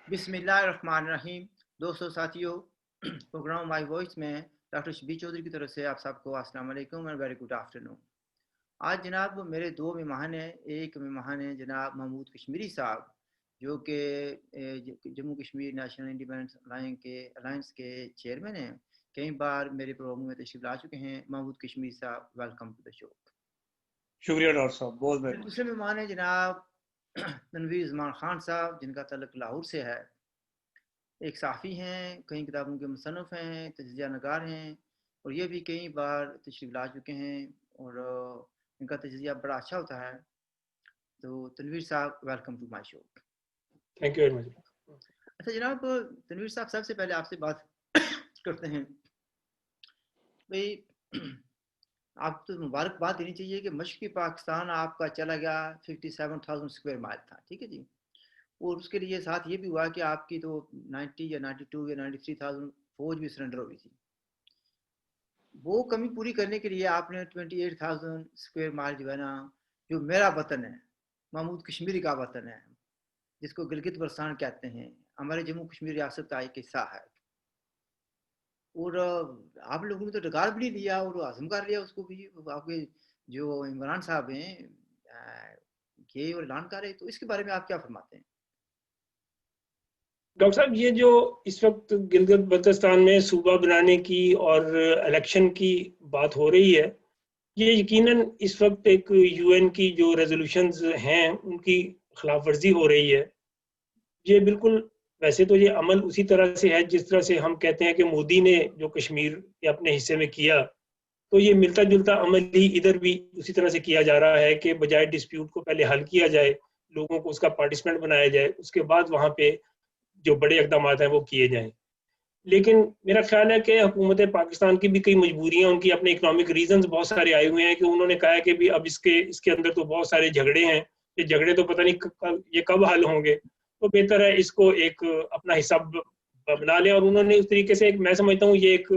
बिस्मिल्लाहिर्रहमानिर्रहीम। दोस्तों साथियों, प्रोग्राम माई वॉइस में डॉक्टर शबीर चौधरी की तरफ से आप सबको अस्सलाम वालेकुम एंड वेरी गुड आफ्टरनून। आज जनाब मेरे दो मेहमान हैं। एक मेहमान हैं जनाब महमूद कश्मीरी साहब, जो कि Jammu Kashmir national independence alliance के चेयरमैन हैं। कई बार मेरे प्रोग्राम में तशरीफ ला चुके हैं। महमूद कश्मीरी साहब, वेलकम टू द शो। शुक्रिया डॉक्टर साहब, बहुत फिर दूसरे मेहमान हैं जनाब तनवीर उस्मान खान साहब, जिनका तल्लुक लाहौर से है। एक साफ़ी हैं, कई किताबों के मुसन्निफ़ हैं, तजिज़िया नगार हैं, और ये भी कई बार तशरीफ़ ला चुके हैं और इनका तजिज़िया बड़ा अच्छा होता है। तो तनवीर साहब, welcome to my show. Thank you very much. अच्छा जनाब तनवीर साहब, सबसे पहले आपसे बात करते हैं भाई, आप तो मुबारकबाद देनी चाहिए कि मशरक़ी पाकिस्तान आपका चला गया 57,000 स्क्वायर माइल था, ठीक है जी। और उसके लिए साथ ये भी हुआ कि आपकी तो 90 या 92 या 93,000 फौज भी सरेंडर हो गई थी। वो कमी पूरी करने के लिए आपने 28,000 स्क्वायर माइल जो है ना, जो मेरा वतन है, महमूद कश्मीरी का वतन है, जिसको गिलगित बल्तिस्तान कहते हैं, हमारे जम्मू कश्मीर रियासत का एक हिस्सा है। और आप लोगों ने तो डकार भी नहीं लिया और हजम कर लिया उसको भी। आपके जो इमरान साहब हैं ये और ऐलान कर रहे, तो इसके बारे में आप क्या फरमाते हैं? डॉक्टर साहब, ये जो इस वक्त गिलगित बल्तिस्तान में सूबा बनाने की और इलेक्शन की बात हो रही है, ये यकीनन इस वक्त एक यूएन की जो रेजोल्यूशंस हैं उनकी खिलाफ वर्जी हो रही है। ये बिल्कुल, वैसे तो ये अमल उसी तरह से है जिस तरह से हम कहते हैं कि मोदी ने जो कश्मीर के अपने हिस्से में किया, तो ये मिलता जुलता अमल ही इधर भी उसी तरह से किया जा रहा है कि बजाय डिस्प्यूट को पहले हल किया जाए, लोगों को उसका पार्टिसिपेंट बनाया जाए, उसके बाद वहाँ पे जो बड़े इकदाम हैं वो किए जाएं। लेकिन मेरा ख्याल है कि हुकूमत पाकिस्तान की भी कई मजबूरियां, उनकी अपने इकोनॉमिक रीजंस बहुत सारे आए हुए हैं कि उन्होंने कहा है कि भी अब इसके अंदर तो बहुत सारे झगड़े हैं, ये झगड़े तो पता नहीं ये कब हल होंगे, तो बेहतर है इसको एक अपना हिस्सा बना लें। और उन्होंने उस तरीके से मैं समझता हूँ ये एक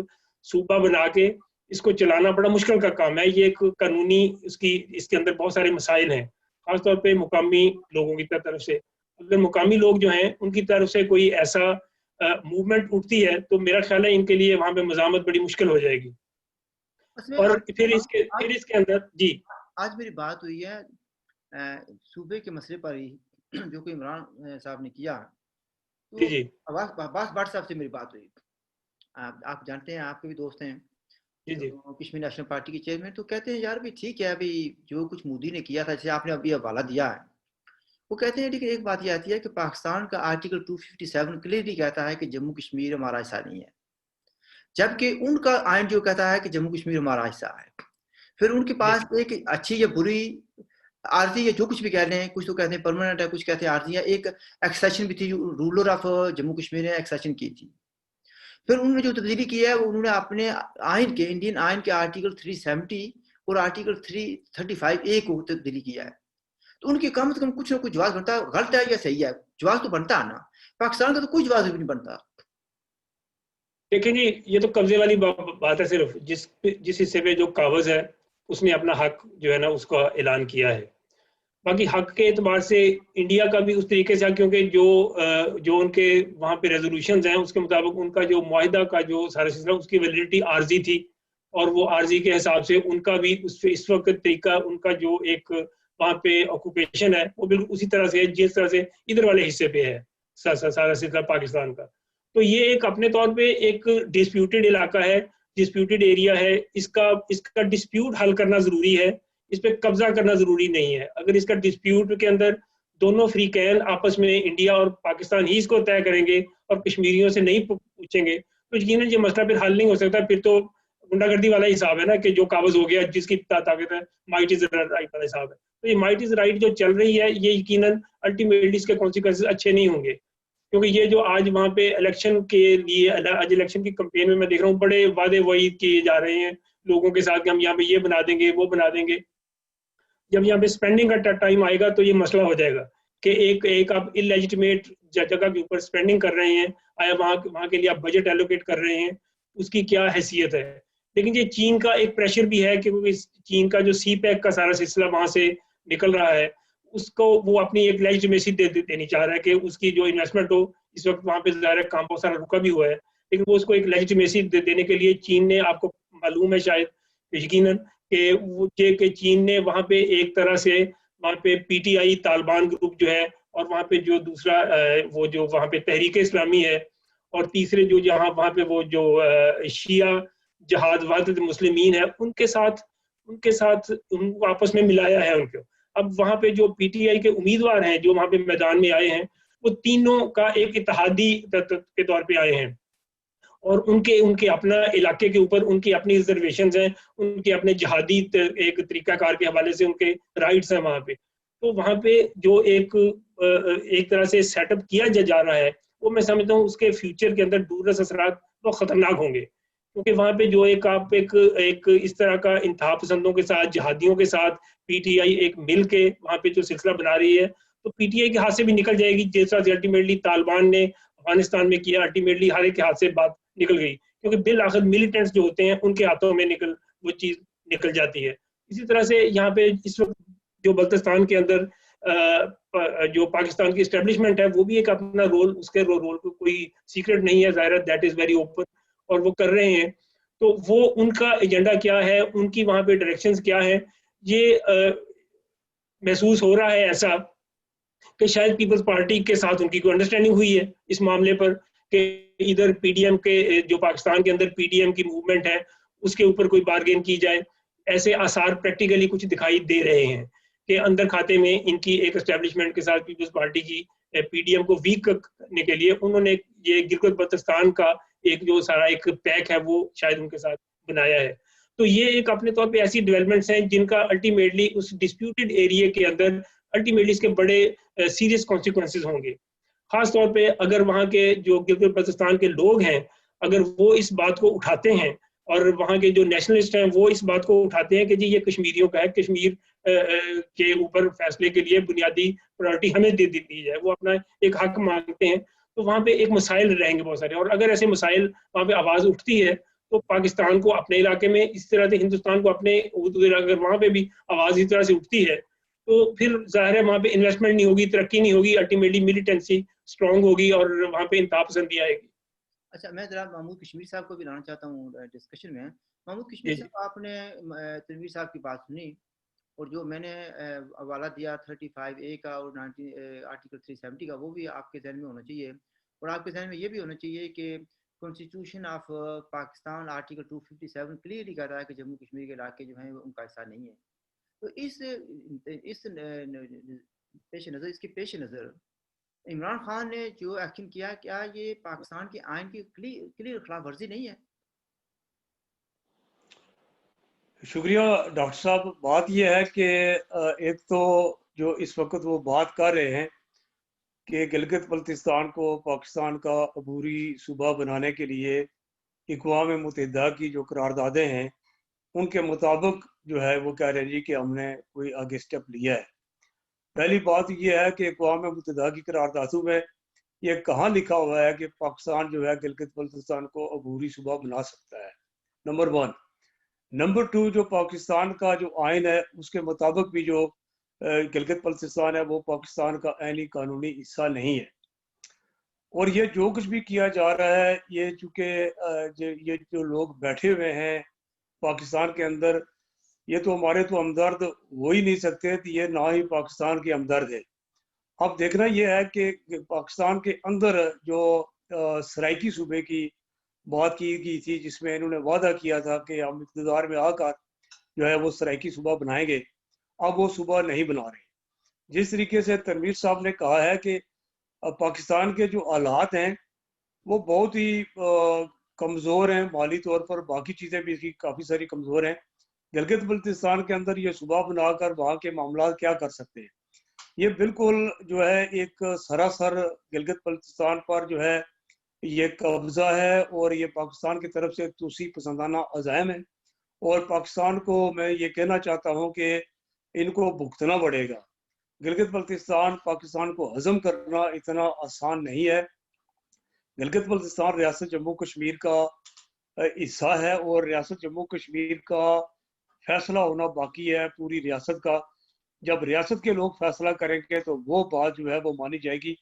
सूबा बना के इसको चलाना बड़ा मुश्किल का काम है। ये एक कानूनी इसके अंदर बहुत सारे मसाइल हैं, खासतौर पर मुकामी लोगों की तरफ से। अगर मुकामी लोग जो हैं उनकी तरफ से कोई ऐसा मूवमेंट उठती है तो मेरा ख्याल है इनके लिए वहां पे मज़ामत बड़ी मुश्किल हो जाएगी। और फिर इसके अंदर जी आज मेरी बात हुई है सूबे के मसले पर ही, जो कि इमरान साहब ने किया, तो जी अब्बास भट्ट साहब से मेरी बात हुई। आप जानते हैं, आपके भी दोस्त हैं, तो कश्मीर नेशनल पार्टी के चेयरमैन, तो कहते हैं यार भी ठीक है, अभी जो कुछ मोदी ने किया था, जैसे आपने अभी हवाला दिया है, वो कहते हैं, लेकिन एक बात ये आती है कि पाकिस्तान का आर्टिकल 257 क्लियरली कहता है कि जम्मू कश्मीर हमारा हिस्सा नहीं है, जबकि उनका आइन जो कहता है कि जम्मू कश्मीर हमारा हिस्सा है। फिर उनके पास एक अच्छी या बुरी आरजी या जो कुछ भी कह रहे हैं, कुछ तो कहते हैं परमानेंट है, कुछ कहते हैं आरजी है, एक एक्सेशन भी थी, रूलर ऑफ जम्मू कश्मीर ने एक्सेशन की थी। फिर उन्होंने जो तब्दीली की है, उन्होंने अपने आइन के, इंडियन आइन के आर्टिकल 370 और आर्टिकल 335A को तब्दीली किया है। तो उनके कम से कम कुछ ना कुछ जवाब बनता है, गलत है या सही है, जवाब तो बनता है ना। पाकिस्तान का तो कोई जवाब भी नहीं बनता। देखिए जी, ये तो कब्जे वाली बात है। सिर्फ जिस हिस्से पे जो कागज है उसने अपना हक जो है ना उसका ऐलान किया है। बाकी हक के एतबार से इंडिया का भी उस तरीके से, क्योंकि जो उनके वहाँ पे रेजोल्यूशंस हैं उसके मुताबिक उनका जो मुआहिदा का जो सारा सिलसिला उसकी वैलिडिटी आर्जी थी, और वो आर्जी के हिसाब से उनका भी इस वक्त तरीका उनका जो एक वहाँ पे ऑक्यूपेशन है वो बिल्कुल उसी तरह से है जिस तरह से इधर वाले हिस्से पे है सारा सिलसिला पाकिस्तान का। तो ये एक अपने तौर पे एक डिस्प्यूटेड इलाका है, डिस्प्यूटेड एरिया है। इसका डिस्प्यूट हल करना जरूरी है, इस पर कब्जा करना जरूरी नहीं है। अगर इसका डिस्प्यूट के अंदर दोनों फ्रीकैन आपस में इंडिया और पाकिस्तान ही इसको तय करेंगे और कश्मीरियों से नहीं पूछेंगे, तो यकीनन ये मसला फिर हल नहीं हो सकता। फिर तो गुंडागर्दी वाला हिसाब है ना कि जो काबज हो गया जिसकी ताकत है, माइट इज राइट वाला हिसाब है। तो ये माइट इज राइट जो चल रही है, ये यकीनन अल्टीमेटली इसके कॉन्सिक्वेंसेस अच्छे नहीं होंगे। क्योंकि ये जो आज वहाँ पे इलेक्शन के लिए, आज इलेक्शन की कैंपेन में मैं देख रहा हूँ बड़े वादे वही किए जा रहे हैं लोगों के साथ कि हम यहाँ पे ये बना देंगे वो बना देंगे। जब यहाँ पे स्पेंडिंग का टाइम आएगा तो ये मसला हो जाएगा कि एक आप इलेजिटिमेट जगह के ऊपर स्पेंडिंग कर रहे हैं, आया वहाँ के लिए आप बजट एलोकेट कर रहे हैं, उसकी क्या हैसियत है। लेकिन ये चीन का एक प्रेशर भी है, क्योंकि चीन का जो सी पैक का सारा सिलसिला वहाँ से निकल रहा है, उसको वो अपनी एक लेजिटिमेसी देनी चाह रहा है कि उसकी जो इन्वेस्टमेंट हो, इस वक्त वहाँ पे ज़ाहिर काम बहुत सारा रुका भी हुआ है, लेकिन वो उसको एक लेजिटिमेसी देने के लिए चीन ने, आपको मालूम है शायद यकीनन, कि चीन ने वहाँ पे एक तरह से वहाँ पे पीटीआई तालिबान ग्रुप जो है, और वहाँ पे जो दूसरा वो जो वहाँ पे तहरीक इस्लामी है, और तीसरे जो जहाँ वहाँ पे वो जो शिया जहाद वहदत मुस्लिमीन है, उनके साथ उनको आपस में मिलाया है उनको। अब वहाँ पे जो पीटीआई के उम्मीदवार हैं जो वहाँ पे मैदान में आए हैं, वो तीनों का एक इत्तेहादी के तौर पे आए हैं, और उनके अपना इलाके के ऊपर उनकी अपनी रिजर्वेशंस हैं, उनके अपने जिहादी एक तरीकाकार के हवाले से उनके राइट्स हैं वहाँ पे। तो वहाँ पे जो एक तरह से सेटअप किया जा रहा है, वो मैं समझता हूँ उसके फ्यूचर के अंदर दूररस असरात बहुत खतरनाक होंगे, क्योंकि वहाँ पे जो एक इस तरह का इंतहा पसंदों के साथ, जिहादियों के साथ पीटीआई एक मिल के वहाँ पे जो सिलसिला बना रही है, तो पीटीआई के हाथ से भी निकल जाएगी, जैसा अल्टीमेटली तालिबान ने अफगानिस्तान में किया, अल्टीमेटली हर एक के हाथ से बात निकल गई, क्योंकि बिल आखिर मिलिटेंट्स जो होते हैं उनके हाथों में वो चीज निकल जाती है। इसी तरह से यहाँ पे इस वक्त जो बल्तिस्तान के अंदर जो पाकिस्तान की एस्टेब्लिशमेंट है, वो भी एक अपना रोल, उसके रोल को कोई सीक्रेट नहीं है, ज़ाहिर है दैट इज वेरी ओपन, और वो कर रहे हैं। तो वो उनका एजेंडा क्या है, उनकी वहाँ पे डायरेक्शंस क्या है, ये महसूस हो रहा है ऐसा कि शायद पीपल्स पार्टी के साथ उनकी कोई अंडरस्टैंडिंग हुई है इस मामले पर, कि इधर पीडीएम के जो पाकिस्तान के अंदर पीडीएम की मूवमेंट है उसके ऊपर कोई बार्गेन की जाए। ऐसे आसार प्रैक्टिकली कुछ दिखाई दे रहे हैं कि अंदर खाते में इनकी एक एस्टेब्लिशमेंट के साथ पीपल्स पार्टी की पीडीएम को वीक करने के लिए उन्होंने ये गिलगित बल्तिस्तान का एक जो सारा एक पैक है वो शायद उनके साथ बनाया है। तो ये एक अपने तौर पे ऐसी डेवलपमेंट्स हैं जिनका अल्टीमेटली उस डिस्प्यूटेड एरिया के अंदर अल्टीमेटली इसके बड़े सीरियस कॉन्सिक्वेंसेज होंगे। खास तौर पे अगर वहाँ के जो गिलगित बल्तिस्तान के लोग हैं, अगर वो इस बात को उठाते हैं, और वहाँ के जो नेशनलिस्ट हैं वो इस बात को उठाते हैं कि जी ये कश्मीरियों का है, कश्मीर के ऊपर फैसले के लिए बुनियादी प्रायोरिटी हमें दे दी जाए, वो अपना एक हक मांगते हैं, तो वहाँ पे एक मसाइल रहेंगे बहुत सारे। और अगर ऐसे मसाइल वहाँ पे आवाज़ उठती है, तो पाकिस्तान को अपने इलाके में इस तरह से, हिंदुस्तान को अपने अगर वहाँ पे भी आवाज़ इस तरह से उठती है, तो फिर जाहिर है वहाँ पे इन्वेस्टमेंट नहीं होगी, तरक्की नहीं होगी, अल्टीमेटली मिलिटेंसी स्ट्रांग होगी और वहाँ पे इंतहा पसंदी आएगी। अच्छा, मैं जरा महमूद कश्मीर साहब को भी लाना चाहता हूँ डिस्कशन में। महमूद कश्मीर साहब, आपने तनवीर साहब की बात सुनी, और जो मैंने हवाला दिया 35A का और आर्टिकल 370 का, वो भी आपके जहन में होना चाहिए, और आपके जहन में ये भी होना चाहिए कि constitution of Pakistan article 257 clearly कहता है कि जम्मू कश्मीर के इलाके जो हैं वो उनका हिस्सा नहीं है। तो इस पेश नज़र, इसके पेश नज़र इमरान खान ने जो एक्शन किया, क्या ये पाकिस्तान के आइन की क्लियर खिलाफ वर्जी नहीं है? शुक्रिया डॉक्टर साहब। बात यह है कि एक तो जो इस वक्त वो बात कर रहे हैं कि गिलगित बल्तिस्तान को पाकिस्तान का अबूरी सूबा बनाने के लिए अक़वाम मुत्तहिदा की जो करारदादें हैं उनके मुताबिक जो है वो कह रहे हैं जी कि हमने कोई आगे स्टेप लिया है। पहली बात यह है कि अक़वाम मुत्तहिदा की करारदादों में ये कहाँ लिखा हुआ है कि पाकिस्तान जो है गिलगित बल्तिस्तान को अबूरी सूबा बना सकता है, नंबर 1। नंबर 2, जो पाकिस्तान का जो आइन है उसके मुताबिक भी जो गिलगित बल्तिस्तान है वो पाकिस्तान का आइनी कानूनी हिस्सा नहीं है। और ये जो कुछ भी किया जा रहा है, ये चूँकि ये जो लोग बैठे हुए हैं पाकिस्तान के अंदर, ये तो हमारे तो हमदर्द हो ही नहीं सकते, तो ये ना ही पाकिस्तान के हमदर्द है। अब देखना ये है कि पाकिस्तान के अंदर जो सराइकी सूबे की बात की गई थी, जिसमें इन्होंने वादा किया था कि हम इक़्तिदार में आकर जो है वो सराइकी सूबा बनाएंगे, अब वो सूबा नहीं बना रहे। जिस तरीके से तनवीर साहब ने कहा है कि पाकिस्तान के जो हालात हैं वो बहुत ही कमज़ोर हैं माली तौर पर, बाकी चीज़ें भी इसकी काफ़ी सारी कमज़ोर हैं। गिलगित बल्तिस्तान के अंदर ये सूबा बनाकर वहाँ के मामला क्या कर सकते हैं, ये बिल्कुल जो है एक सरासर गिलगित बल्तिस्तान पर जो है ये कब्जा है, और ये पाकिस्तान की तरफ से तूसी पसंदाना अज़ाइम है। और पाकिस्तान को मैं ये कहना चाहता हूँ कि इनको भुगतना पड़ेगा। गिलगित बल्तिस्तान पाकिस्तान को हजम करना इतना आसान नहीं है। गिलगित बल्तिस्तान रियासत जम्मू कश्मीर का हिस्सा है, और रियासत जम्मू कश्मीर का फैसला होना बाकी है पूरी रियासत का। जब रियासत के लोग फैसला करेंगे तो वो बात जो है वो मानी जाएगी।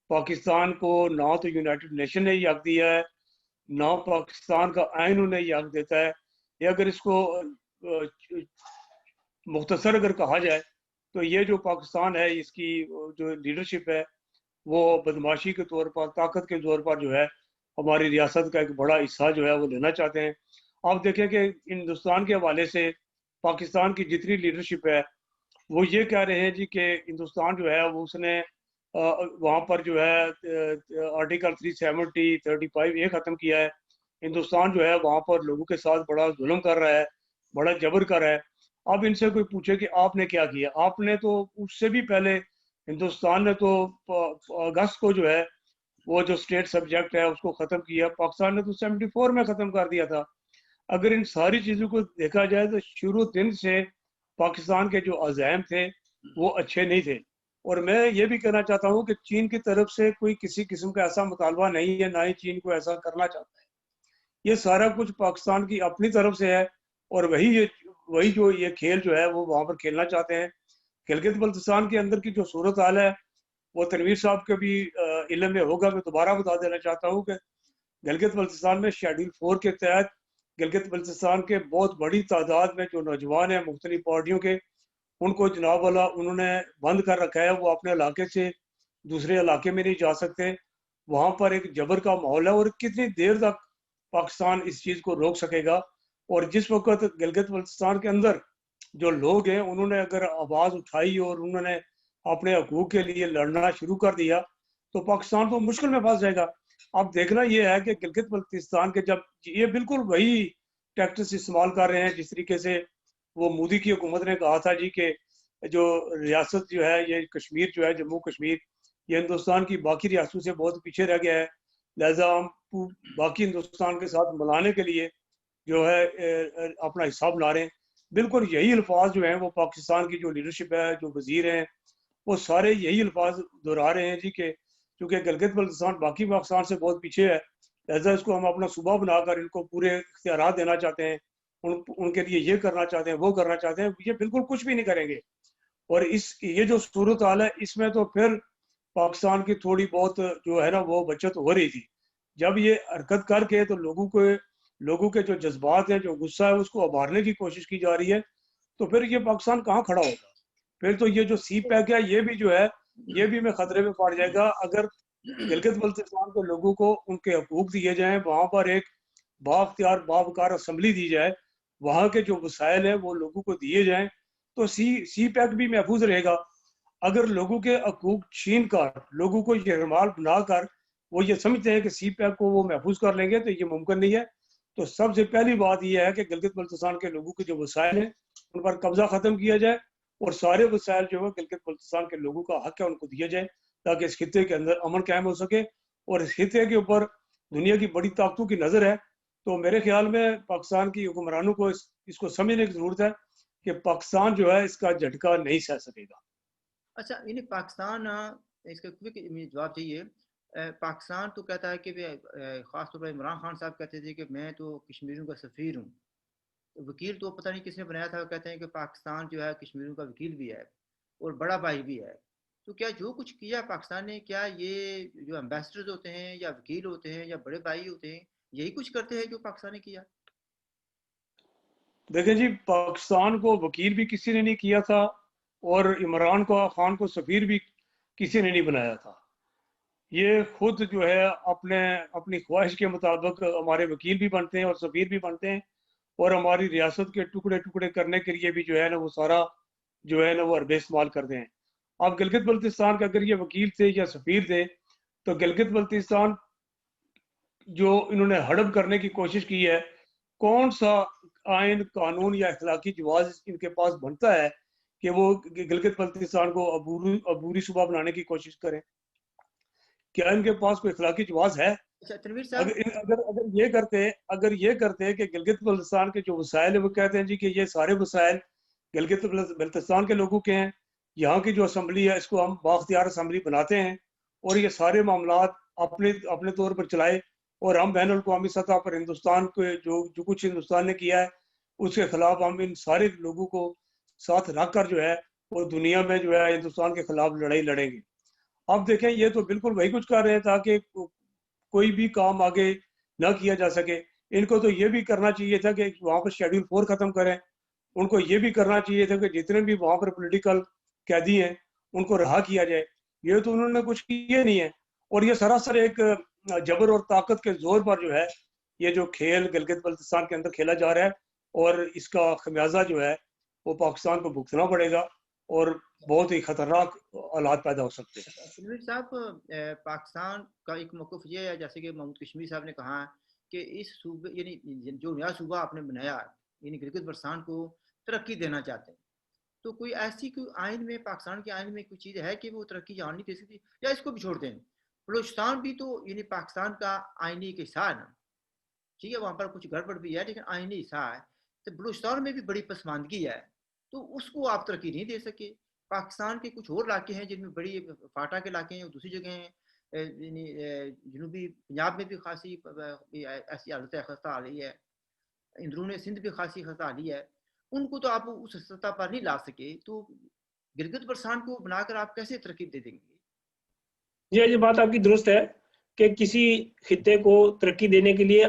पाकिस्तान को ना तो यूनाइटेड नेशन ने हक दिया है, ना पाकिस्तान का आइन उन्हें हक देता है। ये अगर इसको मुख्तसर अगर कहा जाए तो ये जो पाकिस्तान है, इसकी जो लीडरशिप है वो बदमाशी के तौर पर, ताकत के तौर पर जो है हमारी रियासत का एक बड़ा हिस्सा जो है वो लेना चाहते हैं। आप देखें कि हिंदुस्तान के हवाले से पाकिस्तान की जितनी लीडरशिप है वो ये कह रहे हैं जी कि हिंदुस्तान जो है वो उसने वहाँ पर जो है आर्टिकल 370, 35 ये ख़त्म किया है। हिंदुस्तान जो है वहाँ पर लोगों के साथ बड़ा जुल्म कर रहा है, बड़ा जबर कर रहा है। अब इनसे कोई पूछे कि आपने क्या किया, आपने तो उससे भी पहले हिंदुस्तान ने तो अगस्त को जो है वो जो स्टेट सब्जेक्ट है उसको ख़त्म किया। पाकिस्तान ने तो 74 में ख़त्म कर दिया था। अगर इन सारी चीज़ों को देखा जाए तो शुरू दिन से पाकिस्तान के जो अज़ैम थे वो अच्छे नहीं थे। और मैं ये भी कहना चाहता हूँ कि चीन की तरफ से कोई किसी किस्म का ऐसा मुतालबा नहीं है, ना ही चीन को ऐसा करना चाहता है। ये सारा कुछ पाकिस्तान की अपनी तरफ से है और वही जो ये खेल जो है वो वहाँ पर खेलना चाहते हैं। गिलगित बल्तिस्तान के अंदर की जो सूरत हाल है वो तनवीर साहब के भी इल्म में होगा। मैं दोबारा बता देना चाहता हूँ कि गिलगित बल्तिस्तान में शेड्यूल 4 के तहत गिलगित बल्तिस्तान के बहुत बड़ी तादाद में जो नौजवान हैं मुख्तलिफ पार्टियों के, उनको जनाब वाला उन्होंने बंद कर रखा है। वो अपने इलाके से दूसरे इलाके में नहीं जा सकते। वहाँ पर एक जबर का माहौल है और कितनी देर तक पाकिस्तान इस चीज़ को रोक सकेगा। और जिस वक्त गिलगित बल्तिस्तान के अंदर जो लोग हैं उन्होंने अगर आवाज़ उठाई और उन्होंने अपने हकूक़ के लिए लड़ना शुरू कर दिया तो पाकिस्तान तो मुश्किल में फंस जाएगा। अब देखना ये है कि गिलगित बल्तिस्तान के जब ये बिल्कुल वही टैक्टिक्स इस्तेमाल कर रहे हैं जिस तरीके से वो मोदी की हुकूमत ने कहा था जी कि जो रियासत जो है ये कश्मीर जो है, जम्मू कश्मीर, ये हिंदुस्तान की बाकी रियासतों से बहुत पीछे रह गया है, लिहाजा हम बाकी हिंदुस्तान के साथ मिलाने के लिए जो है अपना हिस्सा बना रहे हैं। बिल्कुल यही अल्फाज जो हैं वो पाकिस्तान की जो लीडरशिप है, जो वजीर हैं, वो सारे यही अल्फाज दोहरा रहे हैं जी कि क्योंकि गिलगित बल्तिस्तान बाकी पाकिस्तान से बहुत पीछे है, लिहाजा इसको हम अपना सूबा बनाकर इनको पूरे इख्तियारात देना चाहते हैं, उनके लिए ये करना चाहते हैं, वो करना चाहते हैं। ये बिल्कुल कुछ भी नहीं करेंगे। और ये जो सूरत हाल है इसमें तो फिर पाकिस्तान की थोड़ी बहुत जो है ना वो बचत हो रही थी। जब ये हरकत करके तो लोगों के जो जज्बात हैं, जो गुस्सा है, उसको उभारने की कोशिश की जा रही है, तो फिर ये पाकिस्तान कहाँ खड़ा होगा? फिर तो ये जो सी पैक है ये भी जो है ये भी में खतरे में पड़ जाएगा। अगर गिलगित बल्तिस्तान के लोगों को उनके हकूक दिए जाएं, वहाँ पर एक बाख्तियार बावकार असम्बली दी जाए, वहाँ के जो वसाइल हैं वो लोगों को दिए जाएं, तो सी पैक भी महफूज रहेगा। अगर लोगों के हकूक छीन कर, लोगों को यरमाल बनाकर वो ये समझते हैं कि सी पैक को वो महफूज कर लेंगे, तो ये मुमकिन नहीं है। तो सबसे पहली बात यह है कि गिलगित बल्तिस्तान के लोगों के जो वसाइल हैं उन पर कब्जा ख़त्म किया जाए और सारे वसाइल जो है गिलगित बल्तिस्तान के लोगों का हक है उनको दिया जाए, ताकि इस खित्ते के अंदर अमन कायम हो सके। और इस खित्ते के ऊपर दुनिया की बड़ी ताकतों की नज़र है। तो मेरे ख्याल में पाकिस्तान की हुक्मरानों को इसको समझने की ज़रूरत है कि पाकिस्तान जो है इसका झटका नहीं सह सकेगा। अच्छा, यानी पाकिस्तान, इसका क्विक जवाब चाहिए। पाकिस्तान तो कहता है कि ख़ास तौर पर इमरान खान साहब कहते थे कि मैं तो कश्मीरियों का सफ़ीर हूँ। वकील तो पता नहीं किसने बनाया था, कहते हैं कि पाकिस्तान जो है कश्मीरियों का वकील भी है और बड़ा भाई भी है। तो क्या जो कुछ किया पाकिस्तान ने, क्या ये जो एम्बेसडर्स होते हैं या वकील होते हैं या बड़े भाई होते हैं, यही कुछ करते हैं जो पाकिस्तान ने किया? देखें जी, पाकिस्तान को वकील भी किसी ने नहीं किया था और इमरान खान को सफ़ीर भी किसी ने नहीं बनाया था। ये खुद जो है अपनी ख्वाहिश के मुताबिक हमारे वकील भी बनते हैं और सफ़ीर भी बनते हैं और हमारी रियासत के टुकड़े टुकड़े करने के लिए भी जो है ना वो सारा जो है ना वो हरबे इस्तेमाल करते हैं। अब गिलगित बल्तिस्तान के अगर ये वकील थे या सफ़ीर थे तो गिलगित बल्तिस्तान जो इन्होंने हड़प करने की कोशिश की है, कौन सा आइन, कानून या अखलाकी जवाज इनके पास बनता है कि वो गिलगित बल्तिस्तान को अबूरी सूबा बनाने की कोशिश करें? क्या इनके पास कोई अखलाकी जवाज है? अच्छा तनवीर साहब, अगर ये करते कि गिलगित बल्तिस्तान के जो वसाइल है वो कहते हैं जी कि ये सारे वसाइल गिलगित बल्तिस्तान के लोगों के हैं, यहाँ की जो असम्बली है इसको हम बाख्तियार असम्बली बनाते हैं और ये सारे मामलात अपने अपने तौर पर चलाए और हम बैनुल अक़वामी सतह पर हिंदुस्तान के जो कुछ हिंदुस्तान ने किया है उसके खिलाफ हम इन सारे लोगों को साथ रख कर जो है وہ دنیا میں جو ہے ہندوستان کے خلاف لڑائی لڑیں گے. اب دیکھیں یہ تو بالکل وہی کچھ کر رہے ہیں تاکہ کوئی بھی کام آگے نہ کیا جا سکے. ان کو تو یہ بھی کرنا چاہیے تھا کہ وہاں پر شیڈول 4 ختم کریں. ان کو یہ بھی کرنا چاہیے تھا کہ جتنے بھی وہاں پر پولیٹیکل قیدی ہیں ان کو رہا کیا جائے. یہ تو انہوں نے کچھ کیا نہیں ہے. اور یہ سراسر ایک جبر اور طاقت کے زور پر جو ہے یہ جو کھیل گلگت بلتستان کے اندر کھیلا جا رہا ہے، اور اس کا خمیازہ جو ہے وہ پاکستان کو بھگتنا پڑے گا اور بہت ہی خطرناک حالات پیدا ہو سکتے ہیں. سنویر صاحب، پاکستان کا ایک موقف یہ ہے جیسے کہ محمود کشمیری صاحب نے کہا کہ اس صوبے یعنی جو نیا صوبہ آپ نے بنایا یعنی گلگت بلتستان کو ترقی دینا چاہتے ہیں، تو کوئی ایسی کوئی آئین میں پاکستان کے آئین میں کوئی چیز ہے کہ وہ ترقی جان نہیں دے سکتی، یا اس کو بھی چھوڑ دیں؟ بلوچستان بھی تو یعنی پاکستان کا آئینی ایک حصہ ہے نا، ٹھیک ہے وہاں پر کچھ گڑبڑ بھی ہے لیکن آئینی حصہ ہے. تو بلوچستان میں بھی بڑی پسماندگی ہے، تو اس کو آپ ترقی نہیں دے سکے. پاکستان کے کچھ اور علاقے ہیں جن میں بڑی فاٹا کے علاقے ہیں، دوسری جگہ ہیں، یعنی جنوبی پنجاب میں بھی خاصی ایسی حالت خستہ حالی ہے، اندرون سندھ بھی خاصی خستہ حالی ہے. ان کو تو آپ اس سطح پر نہیں لا سکے، تو گلگت بلتستان کو بنا کر آپ کیسے ترقی دے دیں گے؟ جی یہ بات آپ کی درست ہے کہ کسی خطے کو ترقی دینے کے لیے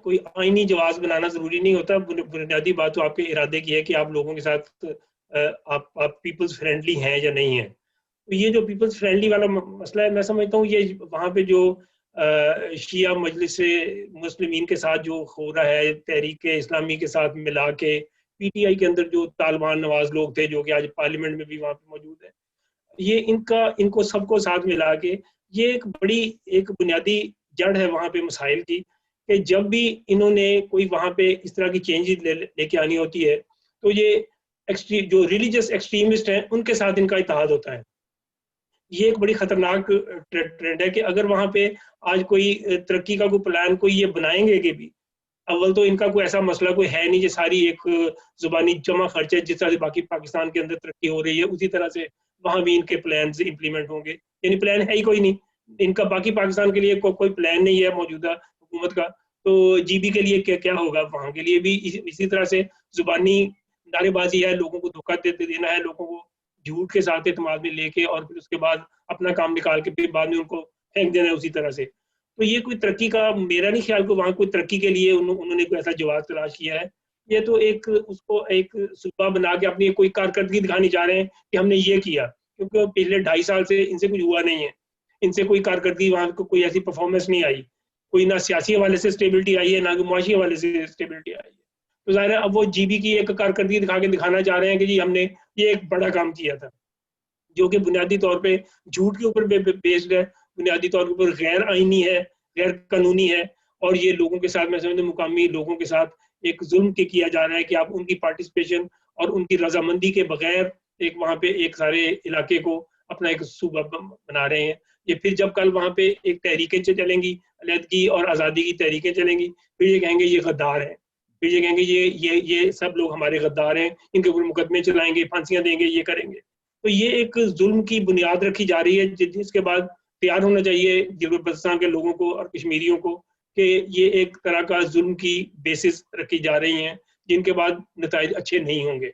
کوئی آئینی جواز بنانا ضروری نہیں ہوتا. بنیادی بات تو آپ کے ارادے کی ہے کہ آپ لوگوں کے ساتھ آپ پیپلز فرینڈلی ہیں یا نہیں ہیں. یہ جو پیپلز فرینڈلی والا مسئلہ ہے، میں سمجھتا ہوں یہ وہاں پہ جو شیعہ مجلس مسلمین کے ساتھ جو ہو رہا ہے، تحریک اسلامی کے ساتھ ملا کے پی ٹی آئی کے اندر جو طالبان نواز لوگ تھے جو کہ آج پارلیمنٹ میں بھی وہاں پہ موجود ہے، یہ ان کو سب کو ساتھ ملا کے یہ ایک بنیادی جڑ ہے وہاں پہ مسائل کی، کہ جب بھی انہوں نے کوئی وہاں پہ اس طرح کی چینجز لے کے آنی ہوتی ہے تو یہ جو ریلیجس ایکسٹریمسٹ ہیں ان کے ساتھ ان کا اتحاد ہوتا ہے. یہ ایک بڑی خطرناک ٹرینڈ ہے کہ اگر وہاں پہ آج کوئی ترقی کا کوئی پلان کوئی یہ بنائیں گے کہ بھی اول تو ان کا کوئی ایسا مسئلہ کوئی ہے نہیں کہ ساری ایک زبانی جمع خرچ ہے جس طرح سے باقی پاکستان کے اندر ترقی ہو رہی ہے اسی طرح سے وہاں بھی ان کے پلانز امپلیمنٹ ہوں گے. یعنی پلان ہے ہی کوئی نہیں ان کا، باقی پاکستان کے لیے کوئی پلان نہیں ہے موجودہ حکومت کا، تو جی بی کے لیے کیا ہوگا؟ وہاں کے لیے بھی اسی طرح سے زبانی نعرے بازی ہے، لوگوں کو دھوکہ دینا ہے، لوگوں کو جھوٹ کے ساتھ اعتماد میں لے کے اور پھر اس کے بعد اپنا کام نکال کے پھر بعد میں ان کو پھینک دینا ہے اسی طرح سے. تو یہ کوئی ترقی کا میرا نہیں خیال کہ وہاں کوئی ترقی کے لیے انہوں نے کوئی ایسا جواز تلاش کیا ہے. یہ تو اس کو ایک صوبہ بنا کے اپنی کوئی کارکردگی دکھانی چاہ رہے ہیں کہ ہم نے یہ کیا، کیونکہ پچھلے 2.5 سال سے ان سے کچھ ہوا نہیں ہے، ان سے کوئی کارکردگی وہاں کو کوئی ایسی پرفارمنس نہیں آئی، کوئی نہ سیاسی حوالے سے اسٹیبلٹی آئی ہے نہ معاشی حوالے سے اسٹیبلٹی آئی ہے. تو ظاہر ہے اب وہ جی بی کی ایک کارکردگی دکھانا چاہ رہے ہیں کہ جی ہم نے یہ ایک بڑا کام کیا تھا جو کہ بنیادی طور پہ جھوٹ کے اوپر بیسڈ ہے، بنیادی طور پر غیر آئینی ہے، غیر قانونی ہے، اور یہ لوگوں کے ساتھ میں سمجھتا ہوں مقامی لوگوں کے ساتھ ایک ظلم کے کیا جا رہا ہے کہ آپ ان کی پارٹیسپیشن اور ان کی رضامندی کے بغیر ایک وہاں پہ ایک سارے علاقے کو اپنا ایک صوبہ بنا رہے ہیں. یہ پھر جب کل وہاں پہ ایک تحریکیں چلیں گی، علیحدگی اور آزادی کی تحریکیں چلیں گی، پھر یہ کہیں گے یہ غدار ہیں، پھر یہ کہیں گے یہ سب لوگ ہمارے غدار ہیں، ان کے اوپر مقدمے چلائیں گے، پھانسیاں دیں گے، یہ کریں گے. تو یہ ایک ظلم کی بنیاد رکھی جا رہی ہے جس کے بعد تیار ہونا چاہیے گلگت بلتستان کے لوگوں کو اور کشمیریوں کو کہ یہ ایک طرح کا ظلم کی بیسس رکھی جا رہی ہیں جن کے بعد نتائج اچھے نہیں ہوں گے.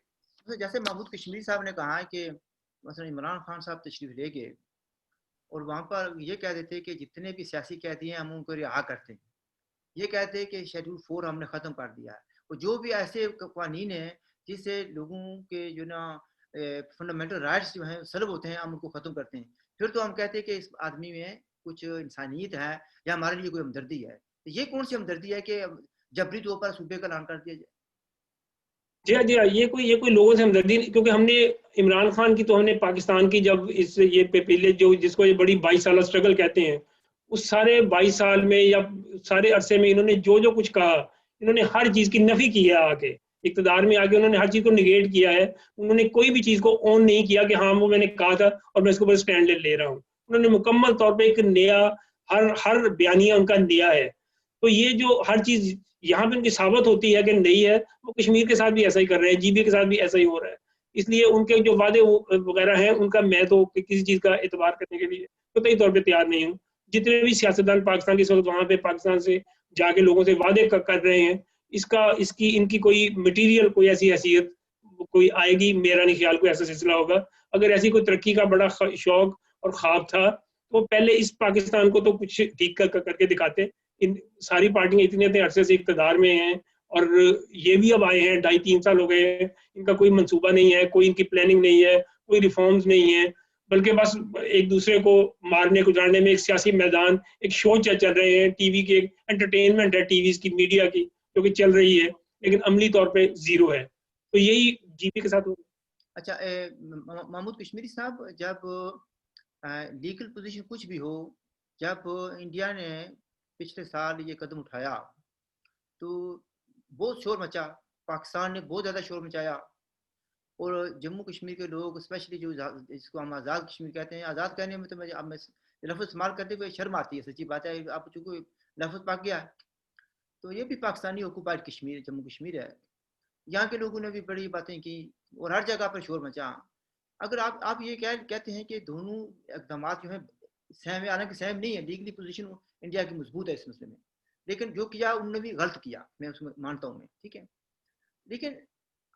جیسے محمود کشمیری صاحب نے کہا ہے کہ مثلا عمران خان صاحب تشریف لے گئے اور وہاں پر یہ کہہ دیتے کہ جتنے بھی سیاسی قیدی ہیں ہم ان کو رہا کرتے ہیں، یہ کہتے ہیں کہ شیڈول 4 ہم نے ختم کر دیا ہے، اور جو بھی ایسے قوانین ہیں جس سے لوگوں کے جو نا فنڈامنٹل رائٹس جو ہیں سلب ہوتے ہیں ہم ان کو ختم کرتے ہیں، پھر تو ہم کہتے ہیں کہ اس آدمی میں کچھ انسانیت ہے یا ہمارے لیے کوئی ہمدردی ہے. یہ کون سی ہمدردی ہے کہ جبری طور پر صوبے کا اعلان کر دیا جائے؟ جی یہ کوئی لوگوں سے ہمدردی نہیں، کیونکہ ہم نے عمران خان کی تو ہم نے پاکستان کی جب یہ پہلے جس کو یہ بڑی 22 سالہ سٹرگل کہتے ہیں، اس سارے 22 سال میں یا سارے عرصے میں انہوں نے جو کچھ کہا انہوں نے ہر چیز کی نفی کی ہے. آگے اقتدار میں آگے انہوں نے ہر چیز کو نگیٹ کیا ہے، انہوں نے کوئی بھی چیز کو اون نہیں کیا کہ ہاں وہ میں نے کہا تھا اور میں اس کے اوپر سٹینڈ لے رہا ہوں. انہوں نے مکمل طور پہ ایک نیا ہر بیانیہ ان کا نیا ہے. تو یہ جو ہر چیز یہاں پہ ان کی ثابت ہوتی ہے کہ نہیں ہے، وہ کشمیر کے ساتھ بھی ایسا ہی کر رہے ہیں، جی بی کے ساتھ بھی ایسا ہی ہو رہا ہے. اس لیے ان کے جو وعدے وغیرہ ہیں ان کا میں تو کسی چیز کا اعتبار کرنے کے لیے قطعی طور پہ تیار نہیں ہوں. جتنے بھی سیاستدان پاکستان کے اس وقت وہاں پہ پاکستان سے جا کے لوگوں سے وعدے کر رہے ہیں، ان کی کوئی مٹیریل کوئی ایسی حیثیت कोई आएगी, मेरा नहीं ख्याल कोई ऐसा सिलसिला होगा। अगर ऐसी कोई तरक्की का बड़ा शौक और ख्वाब था तो पहले इस पाकिस्तान को तो कुछ ठीक करके दिखाते। इन सारी पार्टियां इतने अरसे से इक़्तिदार में हैं और ये भी अब आए हैं, 2.5-3 साल हो गए हैं, इनका कोई मंसूबा नहीं है, कोई इनकी प्लानिंग नहीं है, कोई रिफॉर्म्स नहीं है, बल्कि बस एक दूसरे को मारने गुजारने में एक सियासी मैदान, एक शो चल रहे हैं, टीवी की एक एंटरटेनमेंट है, टीवी की, मीडिया की जो कि चल रही है, लेकिन अमली तौर पे जीरो है। तो यही जीपी के साथ हो। अच्छा, महमूद कश्मीरी साहब, जब लीगल पोजीशन कुछ भी हो, जब इंडिया ने पिछले साल ये कदम उठाया तो बहुत शोर मचा, पाकिस्तान ने बहुत ज़्यादा शोर मचाया, और जम्मू कश्मीर के लोग स्पेशली जो जिसको हम आज़ाद कश्मीर कहते हैं, आज़ाद कहने में तो मैं लफ्ज़ इस्तेमाल करते हुए शर्म आती है, सच्ची बात है, आप चूँकि लफ्ज़ पाक गया, तो ये भी पाकिस्तानी ऑक्यूपाइड कश्मीर, जम्मू कश्मीर है। यहाँ के लोगों ने भी बड़ी बातें की और हर जगह पर शोर मचा। अगर आप ये कहते हैं कि दोनों इक़दाम जो हैं सहम है, हालांकि सहम नहीं है, लीगली पोजीशन इंडिया की मजबूत है इस मसले में, लेकिन जो किया उन्होंने भी गलत किया, मैं उसमें मानता हूँ मैं, ठीक है। लेकिन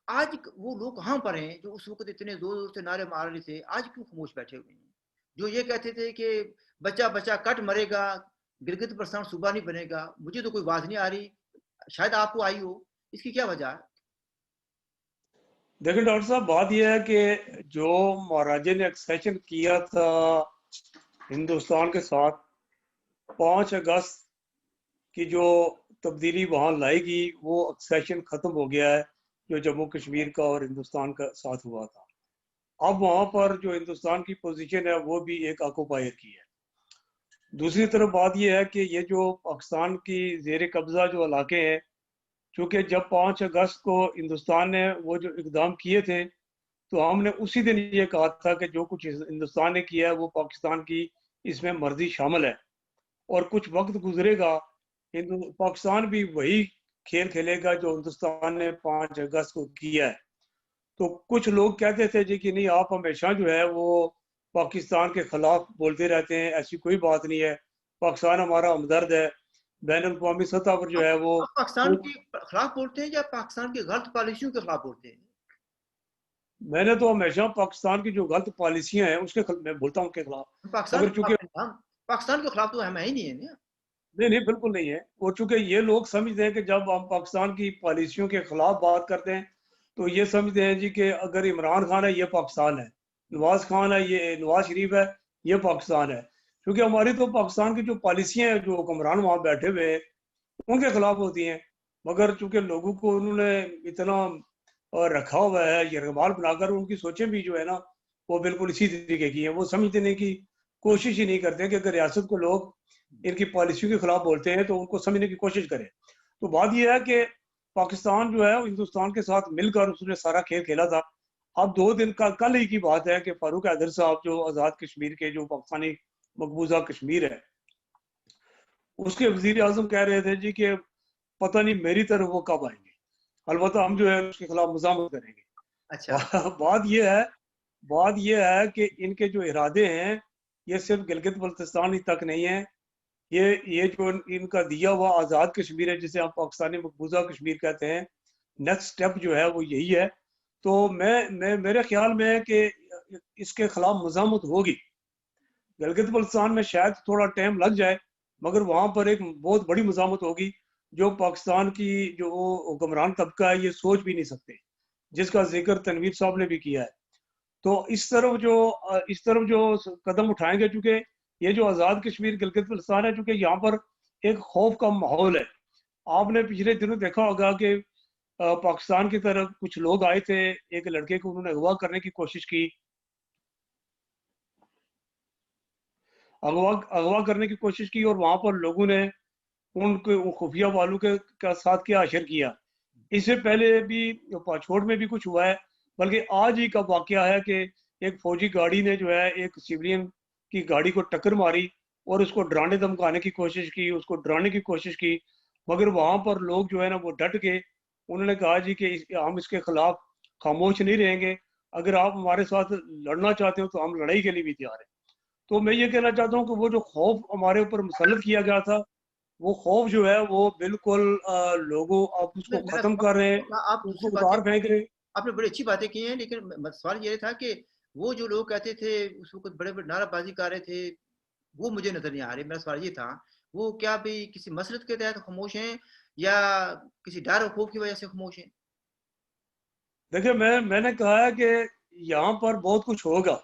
आज वो लोग कहाँ पर हैं जो उस वक्त इतने जोर से नारे मार रहे थे, आज क्यों खामोश बैठे हुए हैं? जो ये कहते थे कि बच्चा बच्चा कट मरेगा, गिलगित बल्तिस्तान सूबा नहीं बनेगा, मुझे तो कोई बात नहीं आ रही, शायद आपको आई हो, इसकी क्या वजह है? देखिए डॉक्टर साहब, बात यह है कि जो महाराजे ने एक्सेशन किया था हिंदुस्तान के साथ, 5 अगस्त की जो तब्दीली वहाँ लाएगी, वो एक्सेशन ख़त्म हो गया है जो जम्मू कश्मीर का और हिंदुस्तान का साथ हुआ था। अब वहाँ पर जो हिंदुस्तान की पोजीशन है वो भी एक ऑक्यूपायर की है। दूसरी तरफ बात यह है कि ये जो पाकिस्तान की ज़ेर कब्ज़ा जो इलाके हैं, चूँकि जब 5 अगस्त को हिंदुस्तान ने वो जो इक़दाम किए थे, तो हमने उसी दिन ये कहा था कि जो कुछ हिंदुस्तान ने किया है वो पाकिस्तान की इसमें मर्जी शामिल है, और कुछ वक्त गुजरेगा पाकिस्तान भी वही खेल खेलेगा जो हिंदुस्तान ने 5 अगस्त को किया है। तो कुछ लोग कहते थे जी कि नहीं, आप हमेशा जो है वो पाकिस्तान के खिलाफ बोलते रहते हैं, ऐसी कोई बात नहीं है, पाकिस्तान हमारा हमदर्द है, बैन अवी सतह पर जो है वो पाकिस्तान के खिलाफ बोलते हैं या पाकिस्तान की गलत पॉलिसियों के खिलाफ बोलते हैं? मैंने तो हमेशा पाकिस्तान की जो गलत पॉलिसियां हैं उसके मैं बोलता हूँ के खिलाफ। पाकिस्तान के खिलाफ तो हम ही नहीं है। नहीं, बिल्कुल नहीं है। और चूंकि ये लोग समझते हैं कि जब हम पाकिस्तान की पॉलिसियों के खिलाफ बात करते हैं तो ये समझते हैं जी कि अगर इमरान खान है ये पाकिस्तान है, नवाज खान है ये, नवाज शरीफ है ये पाकिस्तान है। क्योंकि हमारी तो पाकिस्तान की जो पॉलिसियां हैं जो हुक्मरान वहाँ बैठे हुए हैं उनके खिलाफ होती हैं, मगर चूंकि लोगों को उन्होंने इतना रखा हुआ है यरगमाल बनाकर, उनकी सोचें भी जो है ना वो बिल्कुल इसी तरीके की हैं। वो समझने की कोशिश ही नहीं करते कि अगर रियासत को लोग इनकी पॉलिसियों के खिलाफ बोलते हैं तो उनको समझने की कोशिश करें। तो बात यह है कि पाकिस्तान जो है हिंदुस्तान के साथ मिलकर उसने सारा खेल खेला था। अब 2 दिन का कल ही की बात है कि फारूक हैदर साहब जो आज़ाद कश्मीर के जो पाकिस्तानी मकबूजा कश्मीर है उसके वजीर आजम कह रहे थे जी कि पता नहीं मेरी तरफ वो कब आएंगे, अलबत्ता हम जो है उसके खिलाफ मुजामत करेंगे। अच्छा। बात यह है कि इनके जो इरादे हैं ये सिर्फ गिलगित बल्तिस्तान तक नहीं है, ये जो इनका दिया हुआ आज़ाद कश्मीर है जिसे हम पाकिस्तानी मकबूजा कश्मीर कहते हैं, नेक्स्ट स्टेप जो है वो यही है। तो मैं मेरे ख्याल में है कि इसके खिलाफ मुजामत होगी। गिलगित बल्तिस्तान में शायद थोड़ा टाइम लग जाए, मगर वहाँ पर एक बहुत बड़ी मुजामत होगी जो पाकिस्तान की जो हुक्मरान तबका है ये सोच भी नहीं सकते, जिसका जिक्र तनवीर साहब ने भी किया है। तो इस तरफ जो कदम उठाएंगे, चूंकि ये जो आज़ाद कश्मीर गिलगित बल्तिस्तान है, चूंकि यहाँ पर एक खौफ का माहौल है। आपने पिछले दिनों देखा होगा कि पाकिस्तान की तरफ कुछ लोग आए थे, एक लड़के को उन्होंने अगवा करने की कोशिश की, अगवा करने की कोशिश की, और वहां पर लोगों ने उनके खुफिया वालों के साथ क्या अशर किया। इससे पहले भी पाछोड़ में भी कुछ हुआ है, बल्कि आज ही का वाकया है कि एक फौजी गाड़ी ने जो है एक सिविलियन की गाड़ी को टक्कर मारी और उसको डराने धमकाने की कोशिश की, उसको डराने की कोशिश की, मगर वहां पर लोग जो है ना वो डट गए। उन्होंने कहा जी कि हम इसके खिलाफ खामोश नहीं रहेंगे, अगर आप हमारे साथ लड़ना चाहते हो तो हम लड़ाई के लिए भी तैयार हैं। तो मैं ये कहना चाहता हूँ कि वो जो खौफ हमारे ऊपर मुसल्लत किया गया था, वो खौफ जो है वो बिल्कुल लोगों आप उसको खत्म कर रहे हैं, उसको उतार फेंक रहे हैं। आपने बड़ी अच्छी बातें की हैं, लेकिन सवाल ये था कि वो जो लोग कहते थे उस वक्त बड़े बड़े नाराबाजी कर रहे थे, वो मुझे नजर नहीं आ रहे। मेरा सवाल ये था, वो क्या भी किसी मसलत के तहत खामोश हैं या किसी डर और खौफ की वजह से खामोश हैं? देखिए, मैंने कहा है कि यहाँ पर बहुत कुछ होगा।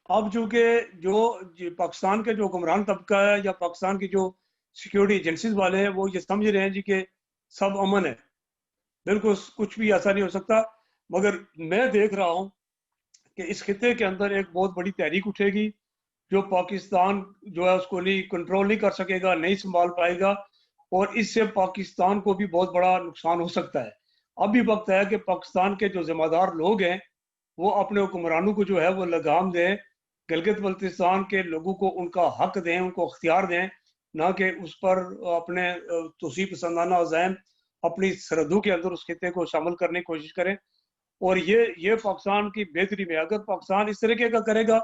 अब चूंकि पाकिस्तान के जो हुक्मरान तबका है या पाकिस्तान की जो सिक्योरिटी एजेंसीज वाले हैं, वो ये समझ रहे हैं जी कि सब अमन है, बिल्कुल कुछ भी ऐसा नहीं हो सकता। मगर मैं देख रहा हूँ कि इस खिते के अंदर एक बहुत बड़ी तहरीक उठेगी, जो पाकिस्तान जो है उसको नहीं कंट्रोल नहीं कर सकेगा, नहीं संभाल पाएगा, और इससे पाकिस्तान को भी बहुत बड़ा नुकसान हो सकता है। अभी वक्त है कि पाकिस्तान के जो जिम्मेदार लोग हैं वो अपने हुक्मरानों को जो है वो लगाम दें, गिलगित बल्तिस्तान के लोगों को उनका हक दें, उनको अख्तियार दें, ना कि उस पर अपने तोसी पसंदाना अज़ैम अपनी सरहदों के अंदर उस खिते को शामिल करने की कोशिश करें। और ये पाकिस्तान की बेहतरी में, अगर पाकिस्तान इस तरीके का करेगा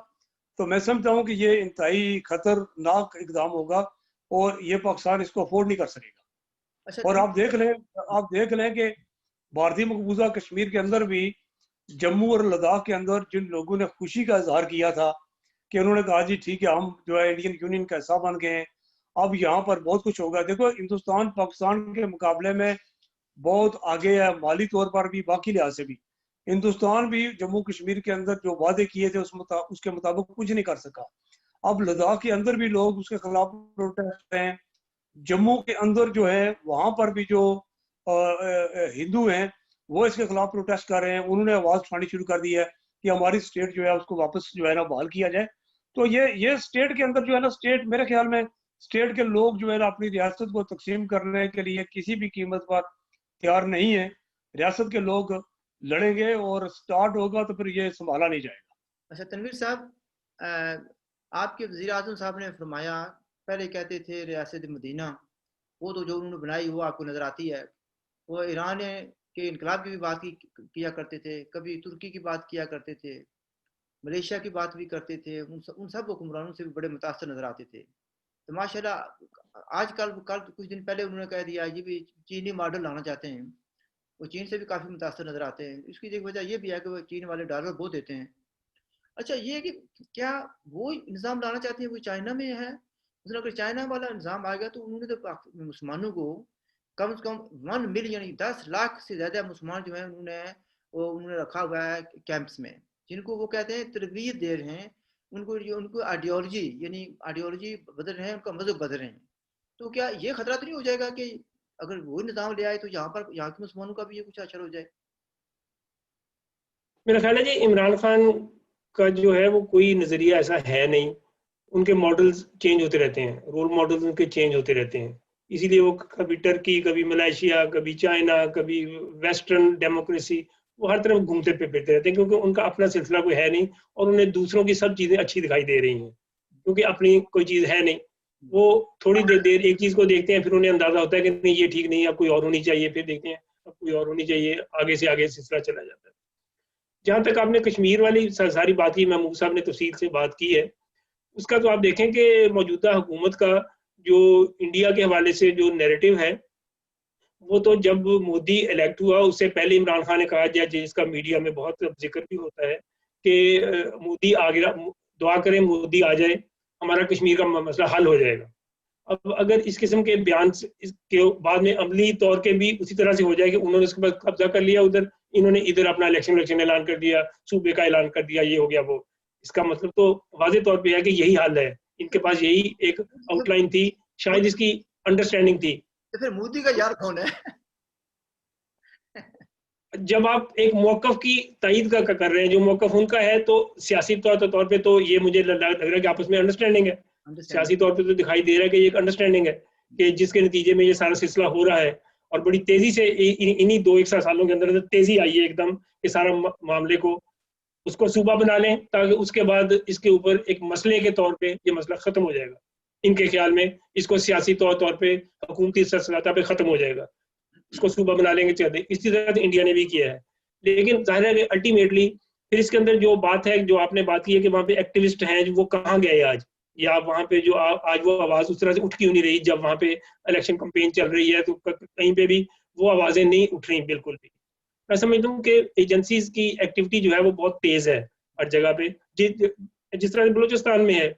तो मैं समझता हूँ कि ये इंतहाई खतरनाक इकदाम होगा और ये पाकिस्तान इसको अफोर्ड नहीं कर सकेगा। अच्छा, और आप देख लें कि भारतीय मकबूजा कश्मीर के अंदर भी जम्मू और लद्दाख के अंदर जिन लोगों ने खुशी का इजहार किया था कि उन्होंने कहा जी ठीक है, हम जो है इंडियन यूनियन का हिस्सा बन गए हैं, अब यहाँ पर बहुत कुछ होगा। देखो, हिंदुस्तान पाकिस्तान के मुकाबले में बहुत आगे है, माली तौर पर भी, बाकी लिहाज से भी। हिंदुस्तान भी जम्मू कश्मीर के अंदर जो वादे किए थे उसके मुताबिक कुछ नहीं कर सका। अब लद्दाख के अंदर भी लोग उसके खिलाफ प्रोटेस्ट कर रहे हैं। जम्मू के अंदर जो है वहां पर भी जो हिंदू हैं वो इसके खिलाफ प्रोटेस्ट कर रहे हैं। उन्होंने आवाज उठानी शुरू कर दी है कि हमारी स्टेट जो है उसको वापस जो है ना बहाल किया जाए। तो ये स्टेट के अंदर जो है ना, स्टेट मेरे ख्याल में स्टेट के लोग जो है ना अपनी रियासत को तकसीम करने के लिए किसी भी कीमत पर तैयार नहीं है। रियासत के लोग लड़ेंगे और स्टार्ट होगा तो फिर ये संभाला नहीं जाएगा। अच्छा तनवीर साहब, आपके वज़ीर आज़म साहब ने फरमाया, पहले कहते थे रियासत मदीना, वो तो जो उन्होंने बनाई वो आपको नज़र आती है। वो ईरान के इनकलाब की भी बात किया करते थे, कभी तुर्की की बात किया करते थे, मलेशिया की बात भी करते थे। उन सब हुक्मरानों से भी बड़े मुतासर नज़र आते थे। तो माशाल्लाह आजकल कल कुछ दिन पहले उन्होंने कह दिया ये भी चीनी मॉडल लाना चाहते हैं। वो चीन से भी काफ़ी मुतासर नज़र आते हैं। इसकी एक वजह ये भी है कि वो चीन वाले डॉलर बहुत देते हैं। अच्छा, ये है कि क्या वो निज़ाम लाना चाहते हैं वो चाइना में है? मतलब अगर चाइना वाला निज़ाम आ गया तो उन्होंने तो मुसलमानों को कम से कम 1 मिलियन 10 लाख से ज़्यादा मुसलमान जो है उन्होंने रखा हुआ है कैंप्स में, जिनको वो कहते हैं तरबियत दे रहे हैं। उनको आइडियोलॉजी बदल रहे हैं, उनका मजहब बदल रहे हैं। तो क्या ये खतरा तो नहीं हो जाएगा कि अगर वो निज़ाम ले आए तो यहाँ के मुसलमानों का भी ये कुछ असर हो जाए? मेरा ख्याल है जी, इमरान खान का जो है वो कोई नजरिया ऐसा है नहीं। उनके मॉडल्स चेंज होते रहते हैं, रोल मॉडल्स उनके चेंज होते रहते हैं। इसीलिए वो कभी टर्की, कभी मलेशिया, कभी चाइना, कभी वेस्टर्न डेमोक्रेसी, वो हर तरफ घूमते फिरते रहते हैं, क्योंकि उनका अपना सिलसिला कोई है नहीं और उन्हें दूसरों की सब चीजें अच्छी दिखाई दे रही हैं, क्योंकि अपनी कोई चीज है नहीं। वो थोड़ी देर एक चीज को देखते हैं, फिर उन्हें अंदाजा होता है कि नहीं ये ठीक नहीं, अब कोई और होनी चाहिए, फिर देखते हैं अब कोई और होनी चाहिए, आगे से आगे सिलसिला चला जाता है। जहां तक आपने कश्मीर वाली सारी बात की, महमूद साहब ने तफसील से बात की है, उसका तो आप देखें कि मौजूदा हुकूमत का जो इंडिया के हवाले से जो नैरेटिव है, वो तो जब मोदी इलेक्ट हुआ उससे पहले इमरान खान ने कहा, जिसका मीडिया में बहुत जिक्र भी होता है कि मोदी आ गया, दुआ करें मोदी आ जाए, हमारा कश्मीर का मसला हल हो जाएगा। अब अगर इस किस्म के बयान के बाद में अमली तौर के भी उसी तरह से हो जाए कि उन्होंने उसके बाद कब्जा कर लिया उधर, इन्होंने इधर अपना इलेक्शन ऐलान कर दिया, सूबे का ऐलान कर दिया, ये हो गया वो, इसका मतलब तो वाज़ेह तौर पे है कि यही हाल है। इनके पास यही एक आउटलाइन थी, शायद इसकी अंडरस्टैंडिंग थी। तो फिर मोदी का यार कौन है? जब आप एक मौकफ की तायद का कर रहे हैं, जो मौकफ उनका है, तो सियासी तौर पे तो ये मुझे लग रहा है कि आपस में अंडरस्टैंडिंग है। सियासी तौर पे तो दिखाई दे रहा है कि ये एक अंडरस्टैंडिंग है कि जिसके नतीजे में ये सारा सिलसिला हो रहा है, और बड़ी तेजी से इन्हीं 2-1 सालों के अंदर तेजी आई है एकदम कि सारा मामले को उसको सूबा बना लें, ताकि उसके बाद इसके ऊपर एक मसले के तौर पे ये मसला खत्म हो जाएगा। इनके ख्याल में इसको सियासी तौर पे हुकूमती सलाता पे खत्म हो जाएगा, इसको सूबा बना लेंगे चाहते। इसी तरह से इंडिया ने भी किया है। लेकिन जाहिर है कि अल्टीमेटली फिर इसके अंदर जो बात है, जो आपने बात की है कि वहाँ पे एक्टिविस्ट हैं, वो कहाँ गए आज, या वहाँ पे जो आज वो आवाज उस तरह से उठ क्यों नहीं रही, जब वहाँ पे इलेक्शन कैंपेन चल रही है तो कहीं पे भी वो आवाजें नहीं उठ रही बिल्कुल भी। میں سمجھتا ہوں کہ ایجنسیز کی ایکٹیویٹی جو ہے وہ بہت تیز ہے ہر جگہ پہ، جس طرح بلوچستان میں ہے.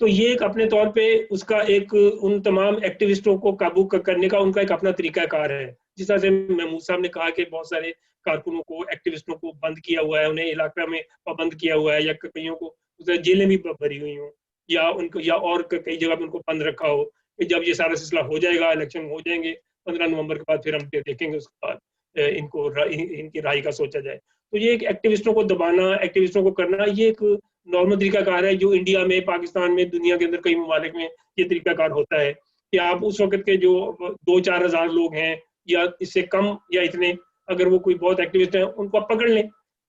تو یہ ایک اپنے طور پہ اس کا ایک ان تمام ایکٹیوسٹوں کو قابو کرنے کا ان کا ایک اپنا طریقہ کار ہے. جس طرح سے محمود صاحب نے کہا کہ بہت سارے کارکنوں کو ایکٹیوسٹوں کو بند کیا ہوا ہے، انہیں علاقہ میں پابند کیا ہوا ہے، یا کئیوں کو جیلیں بھی بھری ہوئی ہوں، یا ان کو یا اور کئی جگہ پہ ان کو بند رکھا ہو کہ جب یہ سارا سلسلہ ہو جائے گا، الیکشن ہو جائیں گے 15 نومبر کے بعد، پھر ہم دیکھیں گے اس کے بعد ان کی رہائی کا سوچا جائے. تو یہ ایک ایکٹیوسٹوں کو دبانا، ایکٹیوسٹوں کو کرنا، یہ ایک نارمل طریقہ کار ہے جو انڈیا میں، پاکستان میں، دنیا کے اندر کئی ممالک میں یہ طریقہ کار ہوتا ہے کہ آپ اس وقت کے جو 2-4 ہزار لوگ ہیں یا اس سے کم یا اتنے، اگر وہ کوئی بہت ایکٹیوسٹ ہیں ان کو آپ پکڑ لیں،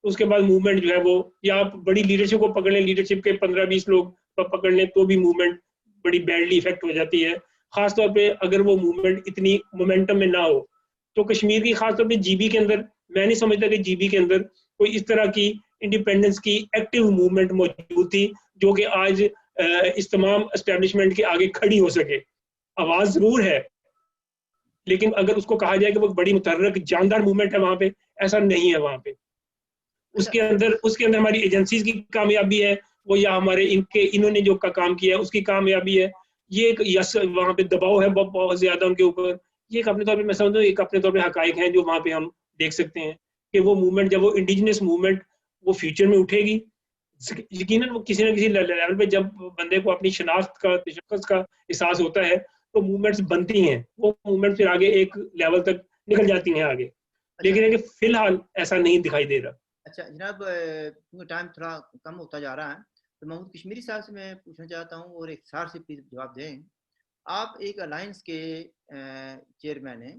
اس کے بعد موومنٹ جو ہے وہ، یا آپ بڑی لیڈرشپ کو پکڑ لیں، لیڈرشپ کے 15-20 لوگ پکڑ لیں تو بھی موومنٹ بڑی بیڈلی افیکٹ ہو جاتی ہے. خاص طور پہ اگر وہ موومنٹ اتنی مومنٹم میں نہ ہو. تو کشمیر کی خاص طور پہ جی بی کے اندر میں نہیں سمجھتا کہ جی بی کے اندر کوئی اس طرح کی انڈیپینڈنس کی ایکٹیو موومنٹ موجود تھی جو کہ آج اس تمام اسٹیبلشمنٹ کے آگے کھڑی ہو سکے. آواز ضرور ہے لیکن اگر اس کو کہا جائے کہ وہ بڑی متحرک جاندار موومنٹ ہے وہاں پہ، ایسا نہیں ہے. وہاں پہ اس کے اندر ہماری ایجنسیز کی کامیابی ہے وہ، یا ہمارے انہوں نے جو کام کیا ہے اس کی کامیابی ہے. یہ ایک یس وہاں پہ دباؤ ہے بہت زیادہ ان کے اوپر. یہ ایک اپنے طور پہ میں سمجھتا ہوں ایک اپنے طور پہ حقائق ہیں جو وہاں پہ ہم دیکھ سکتے ہیں کہ وہ موومنٹ جب وہ انڈیجنس موومنٹ وہ فیوچر میں اٹھے گی یقیناً وہ کسی نہ کسی لیول پہ جب بندے کو اپنی شناخت کا تشخص کا احساس ہوتا ہے تو موومنٹس بنتی ہیں، وہ موومنٹ پھر آگے ایک لیول تک نکل جاتی ہیں آگے. لیکن ہے کہ فی الحال ایسا نہیں دکھائی دے رہا. اچھا جناب، ٹائم تھوڑا کم ہوتا جا رہا ہے تو محمود کشمیری صاحب سے میں پوچھنا چاہتا ہوں اور اختصار سے پلیز جواب دیں. آپ ایک الائنس کے چیئرمین ہیں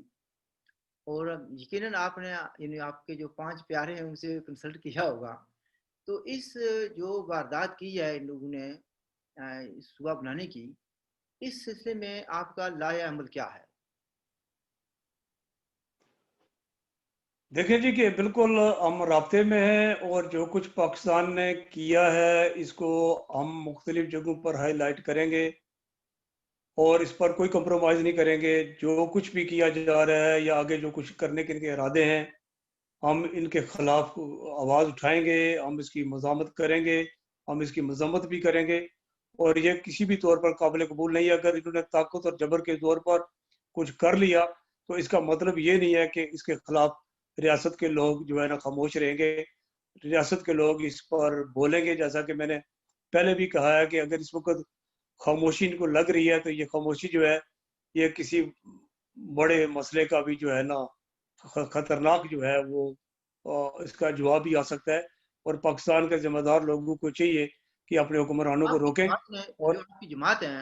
اور یقیناً آپ نے یعنی آپ کے جو 5 پیارے ہیں ان سے کنسلٹ کیا ہوگا. تو اس جو واردات کی ہے ان لوگوں نے صوبہ بنانے کی، اس سلسلے میں آپ کا لائحہ عمل کیا ہے؟ دیکھیں جی کہ بالکل ہم رابطے میں ہیں اور جو کچھ پاکستان نے کیا ہے اس کو ہم مختلف جگہوں پر ہائی لائٹ کریں گے اور اس پر کوئی کمپرومائز نہیں کریں گے. جو کچھ بھی کیا جا رہا ہے یا آگے جو کچھ کرنے کے ان کے ارادے ہیں ہم ان کے خلاف آواز اٹھائیں گے، ہم اس کی مزاحمت کریں گے، ہم اس کی مذمت بھی کریں گے. اور یہ کسی بھی طور پر قابل قبول نہیں ہے. اگر انہوں نے طاقت اور جبر کے طور پر کچھ کر لیا تو اس کا مطلب یہ نہیں ہے کہ اس کے خلاف ریاست کے لوگ جو ہے نا خاموش رہیں گے. ریاست کے لوگ اس پر بولیں گے. جیسا کہ میں نے پہلے بھی کہا ہے کہ اگر اس وقت خاموشی ان کو لگ رہی ہے تو یہ خاموشی جو ہے یہ کسی بڑے مسئلے کا بھی جو ہے نا خطرناک جو ہے وہ اس کا جواب بھی آ سکتا ہے. اور پاکستان کے ذمہ دار لوگوں کو چاہیے کہ اپنے حکمرانوں کو روکیں. اور جو آپ کی جماعت ہے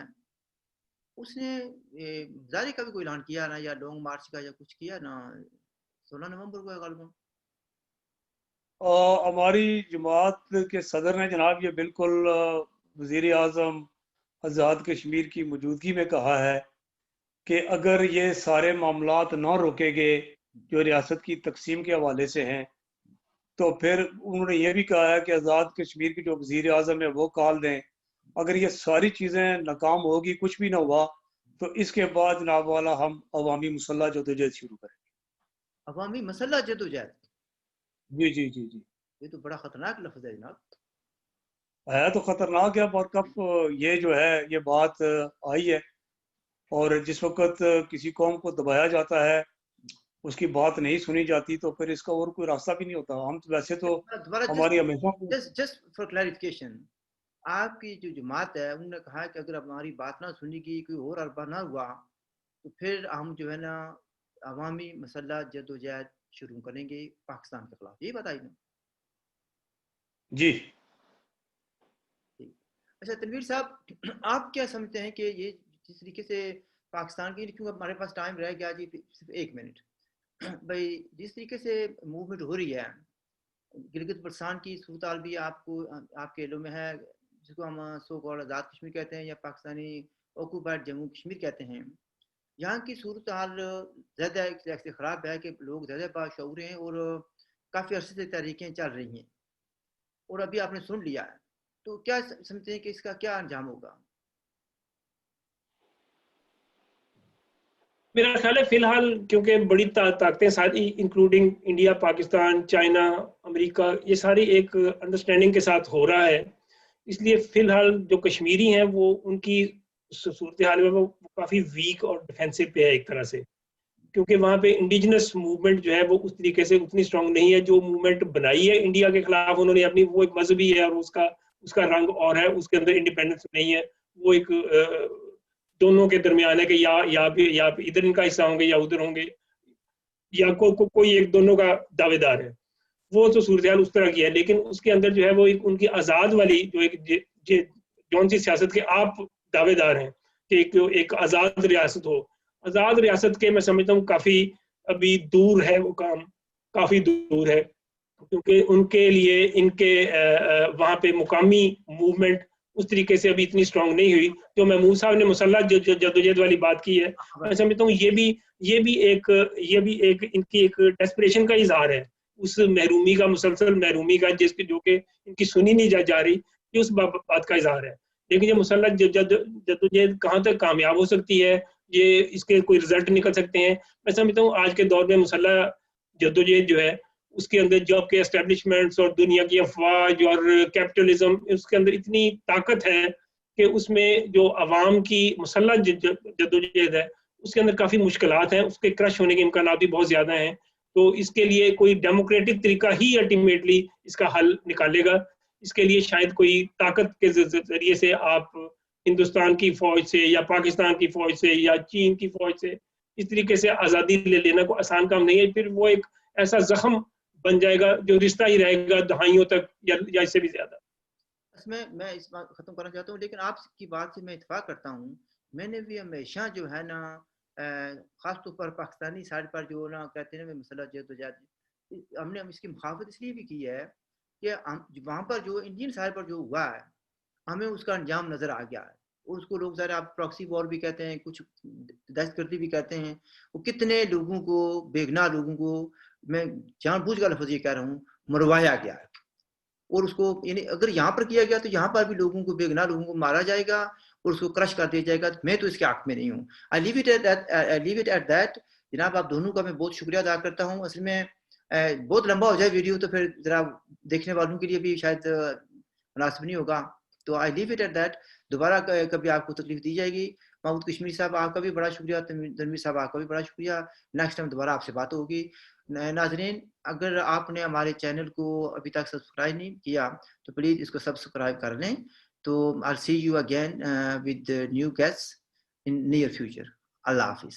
اس نے مظاہرے کا بھی کوئی اعلان کیا نہ، یا لانگ مارچ کا یا کچھ کیا نہ؟ 16 نومبر کو ہے غالباً. ہماری جماعت کے صدر نے جناب یہ بالکل وزیر اعظم آزاد کشمیر کی موجودگی میں کہا ہے کہ اگر یہ سارے معاملات نہ روکے گئے جو ریاست کی تقسیم کے حوالے سے ہیں تو پھر انہوں نے یہ بھی کہا ہے کہ آزاد کشمیر کی جو وزیر اعظم ہے وہ کال دیں. اگر یہ ساری چیزیں ناکام ہوگی، کچھ بھی نہ ہوا، تو اس کے بعد جناب والا ہم عوامی مسلح جدوجہد شروع کریں گے. عوامی مسلح جدوجہد؟ جی جی جی جی. یہ تو بڑا خطرناک لفظ ہے جناب. ہے تو خطرناک ہے، اور کب یہ جو ہے یہ بات آئی ہے اور جس وقت کسی قوم کو دبایا جاتا ہے اس کی بات نہیں سنی جاتی تو پھر اس کا اور کوئی راستہ بھی نہیں ہوتا. ہم ویسے تو ہماری ہمیشہ جسٹ فار کلیریفیکیشن، آپ کی جو جماعت ہے انہوں نے کہا کہ اگر ہماری بات نہ سنی گئی، کوئی اور اربا نہ ہوا تو پھر ہم جو ہے نا عوامی مسلح جدوجہد شروع کریں گے پاکستان کے خلاف. یہی بتائی نا؟ جی. اچھا تنویر صاحب، آپ کیا سمجھتے ہیں کہ یہ جس طریقے سے پاکستان کی، کیونکہ ہمارے پاس ٹائم رہ گیا جی صرف 1 منٹ، بھائی جس طریقے سے موومنٹ ہو رہی ہے گلگت بلتستان کی صورتحال بھی آپ کے علم میں ہے، جس کو ہم سو کال آزاد کشمیر کہتے ہیں یا پاکستانی آکوپائڈ جموں کشمیر کہتے ہیں. یہاں کی صورتحال زیادہ ایسے خراب ہے کہ لوگ زیادہ باشعور ہیں اور کافی عرصے سے تحریکیں چل رہی ہیں اور ابھی آپ نے سن لیا ہے. تو کیا سمجھتے ہیں کہ اس کا کیا انجام ہوگا؟ میرا خیال ہے فی الحال کیونکہ بڑی طاقتیں ساری انکلوڈنگ انڈیا، پاکستان، چائنا، امریکہ، یہ ساری ایک انڈرسٹینڈنگ کے ساتھ ہو رہا ہے، اس لیے فی الحال جو کشمیری ہیں وہ ان کی صورتحال میں وہ کافی ویک اور ڈیفینسو پہ ہے ایک طرح سے، کیونکہ وہاں پہ انڈیجنس موومنٹ جو ہے وہ اس طریقے سے اتنی اسٹرانگ نہیں ہے. جو موومنٹ بنائی ہے انڈیا کے خلاف انہوں نے اپنی، وہ ایک مذہبی ہے اور اس کا رنگ اور ہے، اس کے اندر انڈیپینڈنس نہیں ہے، وہ ایک دونوں کے درمیان ہے کہ یا ادھر ان کا حصہ ہوں گے یا ادھر ہوں گے، یا کوئی ایک دونوں کا دعوے دار ہے. وہ تو صورتحال اس طرح کی ہے، لیکن اس کے اندر جو ہے وہ ان کی آزاد والی جو جون سی سیاست کے آپ دعوے دار ہیں کہ ایک آزاد ریاست ہو. آزاد ریاست کے میں سمجھتا ہوں کافی ابھی دور ہے وہ کام، کافی دور ہے، کیونکہ ان کے لیے ان کے وہاں پہ مقامی موومنٹ اس طریقے سے ابھی اتنی اسٹرانگ نہیں ہوئی. جو محمود صاحب نے مسلح جدوجہد والی بات کی ہے، میں سمجھتا ہوں یہ بھی ایک ان کی ایک ڈیسپریشن کا اظہار ہے، اس محرومی کا، مسلسل محرومی کا، جو کہ ان کی سنی نہیں جا رہی، یہ اس بات کا اظہار ہے. لیکن یہ مسلح جدوجہد کہاں تک کامیاب ہو سکتی ہے، یہ اس کے کوئی رزلٹ نکل سکتے ہیں. میں سمجھتا ہوں آج کے دور میں مسلح جدوجہد جو ہے اس کے اندر جاب کے اسٹیبلشمنٹس اور دنیا کی افواج اور کیپٹلزم، اس کے اندر اتنی طاقت ہے کہ اس میں جو عوام کی مسلح جدوجہد ہے اس کے اندر کافی مشکلات ہیں، اس کے کرش ہونے کے امکانات بھی بہت زیادہ ہیں. تو اس کے لیے کوئی ڈیموکریٹک طریقہ ہی الٹیمیٹلی اس کا حل نکالے گا. اس کے لیے شاید کوئی طاقت کے ذریعے سے آپ ہندوستان کی فوج سے یا پاکستان کی فوج سے یا چین کی فوج سے اس طریقے سے آزادی لے لینا کوئی آسان کام نہیں ہے. پھر وہ ایک ایسا زخم بن جائے گا جو رشتہ ہی رہے گا دہائیوں تک یا اس سے بھی زیادہ. میں اس بات ختم کرنا چاہتا ہوں، لیکن آپ کی بات سے میں اتفاق کرتا ہوں. میں نے بھی ہمیشہ جو ہے نا خاص طور پر پاکستانی سائڈ پر جو نا کہتے ہیں مسئلہ جدوجہد، ہم نے اس کی مخالفت اس لیے بھی کی ہے کہ وہاں پر جو انڈین سائڈ پر جو ہوا ہے ہمیں اس کا انجام نظر آ گیا ہے، اور اس کو لوگ ذرا آپ پراکسی وار بھی کہتے ہیں، کچھ دہشت گردی بھی کہتے ہیں. وہ کتنے لوگوں کو، بے گناہ لوگوں کو، میں جان بوجھ کر لفظ یہ کہہ رہا ہوں، مروایا گیا ہے. اور اس کو یعنی اگر یہاں پر کیا گیا تو یہاں پر بھی لوگوں کو، بے گناہ لوگوں کو مارا جائے گا اور اس کو کرش کر دیا جائے گا. میں تو اس کے حق میں نہیں ہوں. I leave it at that. جناب آپ دونوں کا میں بہت شکریہ ادا کرتا ہوں. اصل میں بہت لمبا ہو جائے ویڈیو تو پھر ذرا دیکھنے والوں کے لیے بھی شاید مناسب نہیں ہوگا، تو I leave it at that. دوبارہ کبھی آپ کو تکلیف دی جائے گی. محمود کشمیری صاحب آپ کا بھی بڑا شکریہ، تنویر صاحب آپ کا بھی بڑا شکریہ. نیکسٹ ٹائم دوبارہ آپ سے بات ہوگی. ناظرین اگر آپ نے ہمارے چینل کو ابھی تک سبسکرائب نہیں کیا تو پلیز اس کو سبسکرائب کر لیں. تو I'll see you again with the new guests in near future. اللہ حافظ.